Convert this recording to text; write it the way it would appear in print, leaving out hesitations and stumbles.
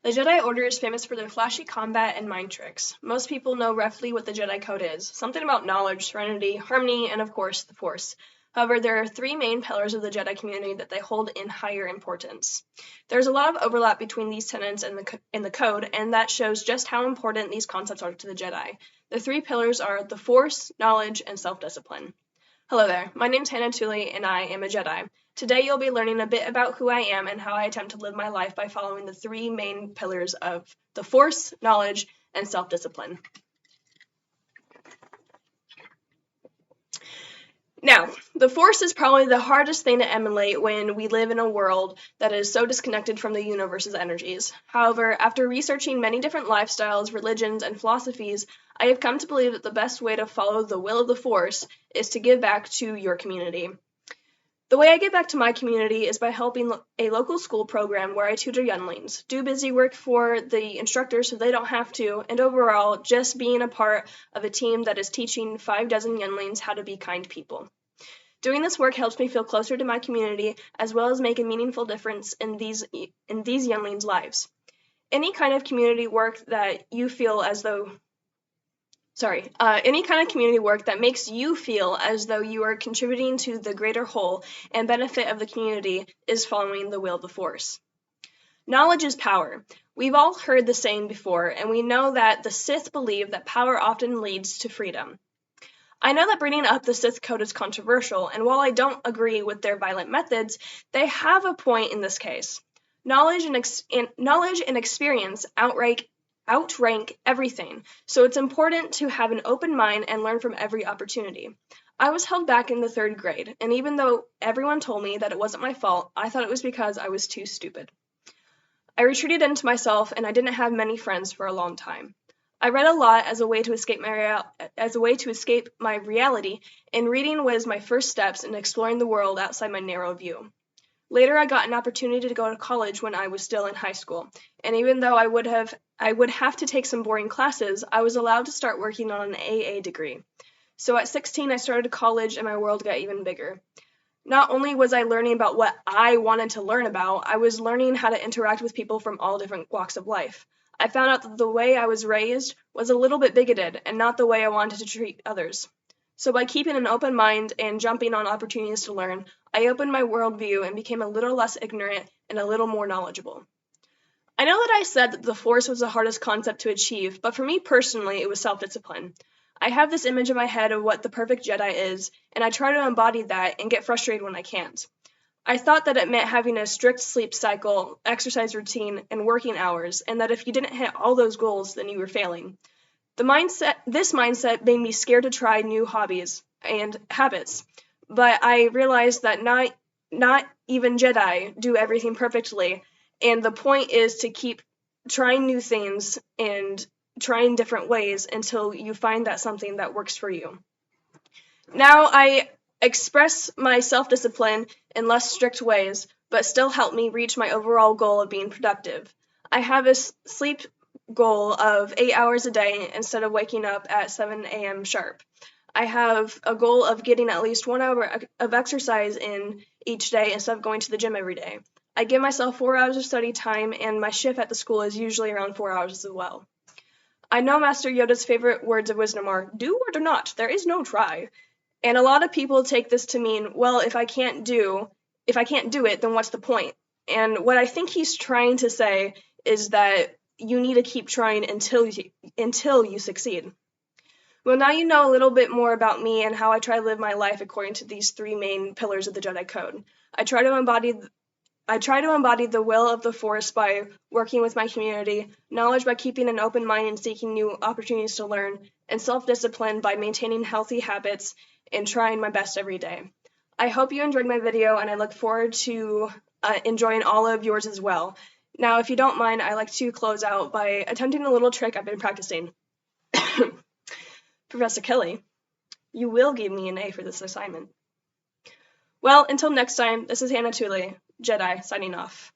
The Jedi Order is famous for their flashy combat and mind tricks. Most people know roughly what the Jedi Code is, something about knowledge, serenity, harmony, and of course, the Force. However, there are three main pillars of the Jedi community that they hold in higher importance. There's a lot of overlap between these tenets and the Code, and that shows just how important these concepts are to the Jedi. The three pillars are the Force, knowledge, and self-discipline. Hello there, my name's Hannah Tooley, and I am a Jedi. Today you'll be learning a bit about who I am and how I attempt to live my life by following the three main pillars of the Force, knowledge, and self-discipline. Now, the Force is probably the hardest thing to emulate when we live in a world that is so disconnected from the universe's energies. However, after researching many different lifestyles, religions, and philosophies, I have come to believe that the best way to follow the will of the Force is to give back to your community. The way I give back to my community is by helping a local school program where I tutor younglings, do busy work for the instructors so they don't have to, and overall, just being a part of a team that is teaching 6 younglings how to be kind people. Doing this work helps me feel closer to my community, as well as make a meaningful difference in these younglings' lives. Any kind of community work that you feel as though any kind of community work that makes you feel as though you are contributing to the greater whole and benefit of the community is following the will of the Force. Knowledge is power. We've all heard the saying before, and we know that the Sith believe that power often leads to freedom. I know that bringing up the Sith Code is controversial, and while I don't agree with their violent methods, they have a point in this case. Knowledge and experience outrank everything, so it's important to have an open mind and learn from every opportunity. I was held back in the 3rd grade, and even though everyone told me that it wasn't my fault, I thought it was because I was too stupid. I retreated into myself, and I didn't have many friends for a long time. I read a lot as a way to escape my reality, and reading was my first steps in exploring the world outside my narrow view. Later, I got an opportunity to go to college when I was still in high school, and even though I would have to take some boring classes, I was allowed to start working on an AA degree. So at 16, I started college and my world got even bigger. Not only was I learning about what I wanted to learn about, I was learning how to interact with people from all different walks of life. I found out that the way I was raised was a little bit bigoted and not the way I wanted to treat others. So by keeping an open mind and jumping on opportunities to learn, I opened my worldview and became a little less ignorant and a little more knowledgeable. I know that I said that the Force was the hardest concept to achieve, but for me personally, it was self-discipline. I have this image in my head of what the perfect Jedi is, and I try to embody that and get frustrated when I can't. I thought that it meant having a strict sleep cycle, exercise routine, and working hours, and that if you didn't hit all those goals, then you were failing. This mindset made me scared to try new hobbies and habits, but I realized that not even Jedi do everything perfectly, and the point is to keep trying new things and trying different ways until you find that something that works for you. Now I express my self-discipline in less strict ways, but still help me reach my overall goal of being productive. I have a sleep goal of 8 hours a day instead of waking up at 7 a.m. sharp. I have a goal of getting at least 1 hour of exercise in each day instead of going to the gym every day. I give myself 4 hours of study time, and my shift at the school is usually around 4 hours as well. I know Master Yoda's favorite words of wisdom are, do or do not, there is no try. And a lot of people take this to mean, well, if I can't do it, then what's the point? And what I think he's trying to say is that you need to keep trying until you succeed. Well, now you know a little bit more about me and how I try to live my life according to these three main pillars of the Jedi Code. I try to embody the will of the Force by working with my community, knowledge by keeping an open mind and seeking new opportunities to learn, and self-discipline by maintaining healthy habits and trying my best every day. I hope you enjoyed my video, and I look forward to enjoying all of yours as well. Now, if you don't mind, I like to close out by attempting a little trick I've been practicing. Professor Kelly, you will give me an A for this assignment. Well, until next time, this is Hannah Tooley, Jedi, signing off.